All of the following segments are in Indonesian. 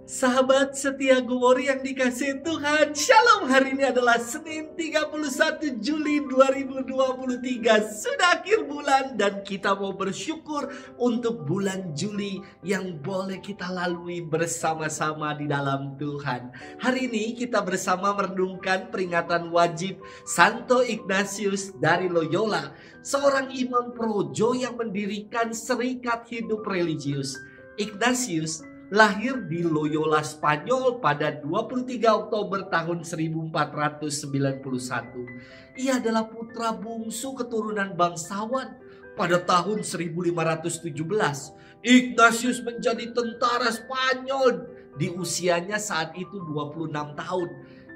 Sahabat setia Gumori yang dikasihi Tuhan, Shalom. Hari ini adalah Senin 31 Juli 2023. Sudah akhir bulan dan kita mau bersyukur untuk bulan Juli yang boleh kita lalui bersama-sama di dalam Tuhan. Hari ini kita bersama merenungkan peringatan wajib Santo Ignatius dari Loyola, seorang imam projo yang mendirikan Serikat Hidup Religius. Ignatius lahir di Loyola, Spanyol pada 23 Oktober tahun 1491. Ia adalah putra bungsu keturunan bangsawan. Pada tahun 1517, Ignatius menjadi tentara Spanyol di usianya saat itu 26 tahun.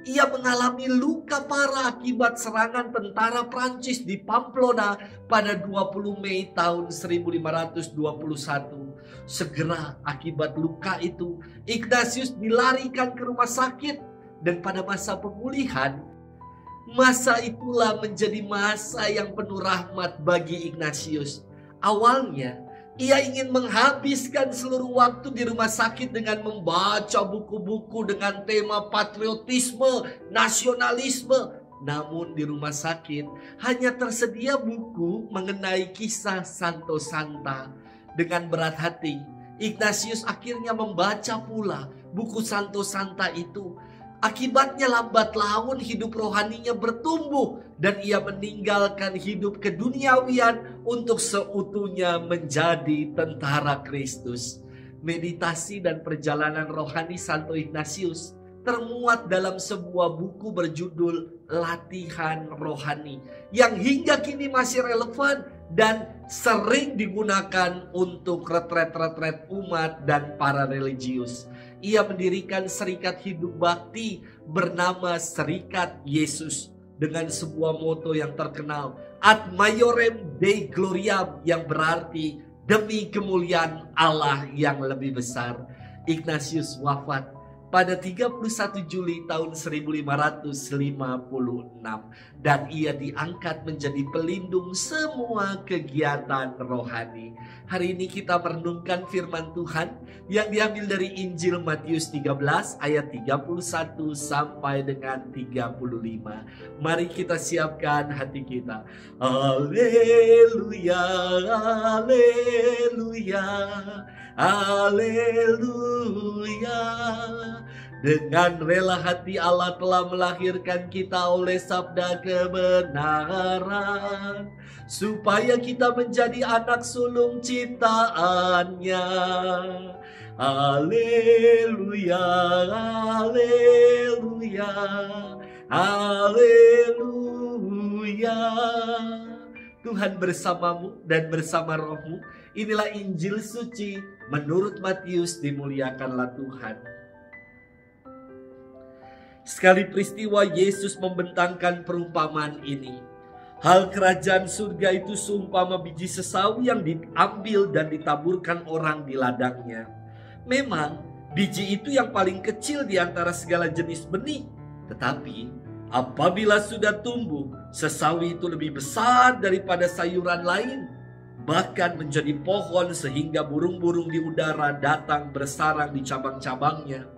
Ia mengalami luka parah akibat serangan tentara Prancis di Pamplona pada 20 Mei tahun 1521. Segera akibat luka itu, Ignatius dilarikan ke rumah sakit dan pada masa pemulihan, masa itulah menjadi masa yang penuh rahmat bagi Ignatius. Awalnya, ia ingin menghabiskan seluruh waktu di rumah sakit dengan membaca buku-buku dengan tema patriotisme, nasionalisme. Namun di rumah sakit hanya tersedia buku mengenai kisah Santo Santa. Dengan berat hati, Ignatius akhirnya membaca pula buku Santo Santa itu. Akibatnya lambat laun hidup rohaninya bertumbuh dan ia meninggalkan hidup keduniawian untuk seutuhnya menjadi tentara Kristus. Meditasi dan perjalanan rohani Santo Ignatius termuat dalam sebuah buku berjudul Latihan Rohani yang hingga kini masih relevan dan sering digunakan untuk retret-retret umat dan para religius. Ia mendirikan serikat hidup bakti bernama Serikat Yesus dengan sebuah moto yang terkenal, Ad Maiorem Dei Gloriam, yang berarti demi kemuliaan Allah yang lebih besar. Ignatius wafat pada 31 Juli tahun 1556 dan ia diangkat menjadi pelindung semua kegiatan rohani. Hari ini kita merenungkan firman Tuhan yang diambil dari Injil Matius 13 ayat 31 sampai dengan 35. Mari kita siapkan hati kita. Haleluya, haleluya, haleluya. Dengan rela hati Allah telah melahirkan kita oleh sabda kebenaran, supaya kita menjadi anak sulung ciptaannya. Haleluya, haleluya, haleluya. Tuhan bersamamu dan bersama rohmu. Inilah Injil suci menurut Matius. Dimuliakanlah Tuhan. Sekali peristiwa Yesus membentangkan perumpamaan ini. Hal kerajaan surga itu seumpama biji sesawi yang diambil dan ditaburkan orang di ladangnya. Memang biji itu yang paling kecil di antara segala jenis benih. Tetapi apabila sudah tumbuh, sesawi itu lebih besar daripada sayuran lain, bahkan menjadi pohon sehingga burung-burung di udara datang bersarang di cabang-cabangnya.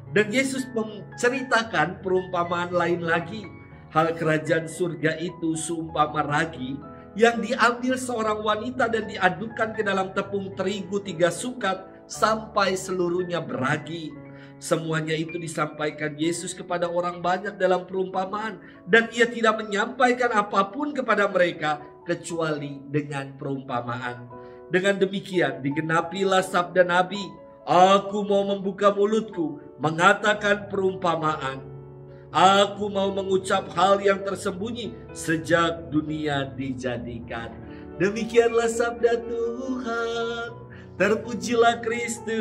Dan Yesus menceritakan perumpamaan lain lagi. Hal kerajaan surga itu seumpama ragi yang diambil seorang wanita dan diadukkan ke dalam tepung terigu 3 sukat sampai seluruhnya beragi. Semuanya itu disampaikan Yesus kepada orang banyak dalam perumpamaan, dan ia tidak menyampaikan apapun kepada mereka kecuali dengan perumpamaan. Dengan demikian digenapilah sabda Nabi, "Aku mau membuka mulutku, mengatakan perumpamaan. Aku mau mengucap hal yang tersembunyi sejak dunia dijadikan." Demikianlah sabda Tuhan. Terpujilah Kristus.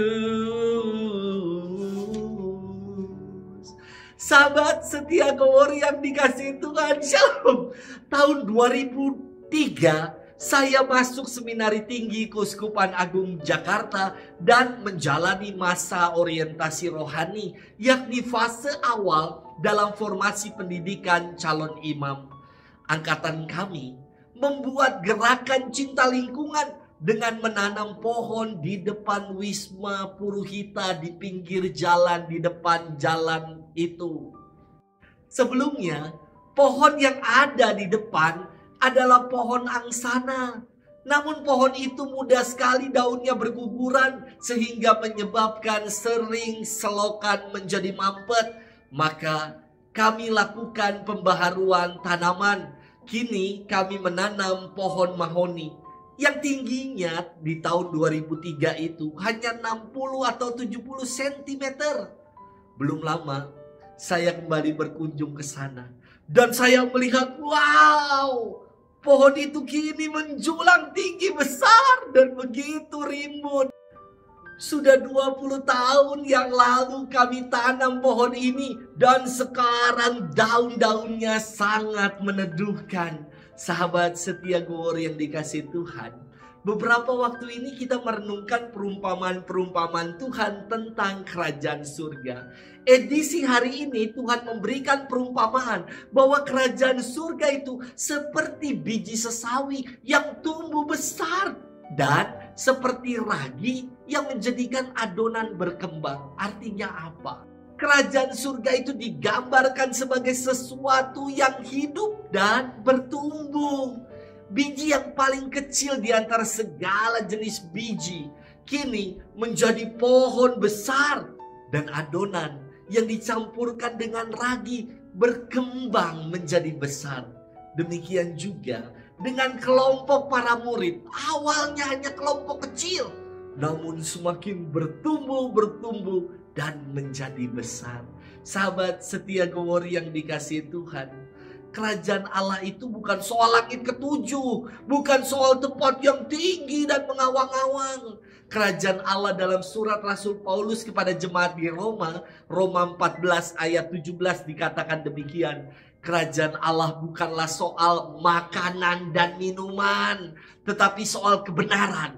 Sahabat setia Gumori yang dikasihi Tuhan, Shalom. Tahun 2003 saya masuk Seminari Tinggi Keuskupan Agung Jakarta dan menjalani masa orientasi rohani, yakni fase awal dalam formasi pendidikan calon imam. Angkatan kami membuat gerakan cinta lingkungan dengan menanam pohon di depan Wisma Puruhita di pinggir jalan di depan jalan itu. Sebelumnya, pohon yang ada di depan adalah pohon angsana. Namun pohon itu mudah sekali daunnya berguguran sehingga menyebabkan sering selokan menjadi mampet. Maka kami lakukan pembaharuan tanaman. Kini kami menanam pohon mahoni yang tingginya di tahun 2003 itu hanya 60 atau 70 cm. Belum lama saya kembali berkunjung ke sana dan saya melihat, wow, pohon itu kini menjulang tinggi besar dan begitu rimbun. Sudah 20 tahun yang lalu kami tanam pohon ini dan sekarang daun-daunnya sangat meneduhkan. Sahabat setia Gowori yang dikasihi Tuhan, beberapa waktu ini kita merenungkan perumpamaan-perumpamaan Tuhan tentang kerajaan surga. Edisi hari ini Tuhan memberikan perumpamaan bahwa kerajaan surga itu seperti biji sesawi yang tumbuh besar dan seperti ragi yang menjadikan adonan berkembang. Artinya apa? Kerajaan surga itu digambarkan sebagai sesuatu yang hidup dan bertumbuh. Biji yang paling kecil di antara segala jenis biji kini menjadi pohon besar, dan adonan yang dicampurkan dengan ragi berkembang menjadi besar. Demikian juga dengan kelompok para murid. Awalnya hanya kelompok kecil, namun semakin bertumbuh dan menjadi besar. Sahabat setia Gowori yang dikasihi Tuhan, kerajaan Allah itu bukan soal langit ketujuh, bukan soal tempat yang tinggi dan mengawang-awang. Kerajaan Allah dalam surat Rasul Paulus kepada jemaat di Roma, Roma 14 ayat 17 dikatakan demikian. Kerajaan Allah bukanlah soal makanan dan minuman, tetapi soal kebenaran,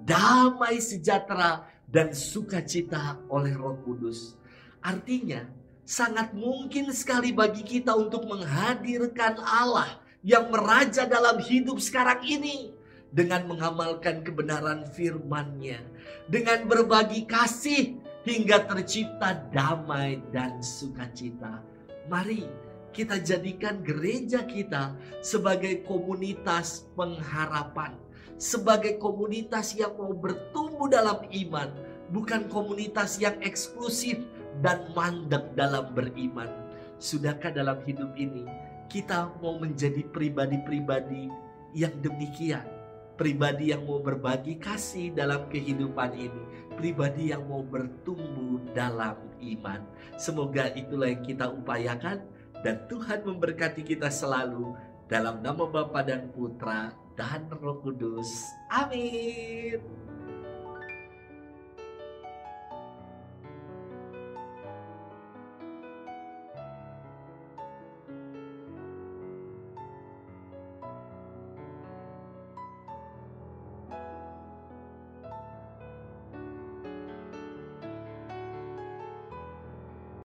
damai sejahtera, dan sukacita oleh Roh Kudus. Artinya, sangat mungkin sekali bagi kita untuk menghadirkan Allah yang meraja dalam hidup sekarang ini dengan mengamalkan kebenaran firman-Nya, dengan berbagi kasih hingga tercipta damai dan sukacita. Mari kita jadikan gereja kita sebagai komunitas pengharapan, sebagai komunitas yang mau bertumbuh dalam iman, bukan komunitas yang eksklusif dan mandek dalam beriman. Sudahkah dalam hidup ini kita mau menjadi pribadi-pribadi yang demikian? Pribadi yang mau berbagi kasih dalam kehidupan ini, pribadi yang mau bertumbuh dalam iman. Semoga itulah yang kita upayakan, dan Tuhan memberkati kita selalu. Dalam nama Bapa dan Putra dan Roh Kudus. Amin.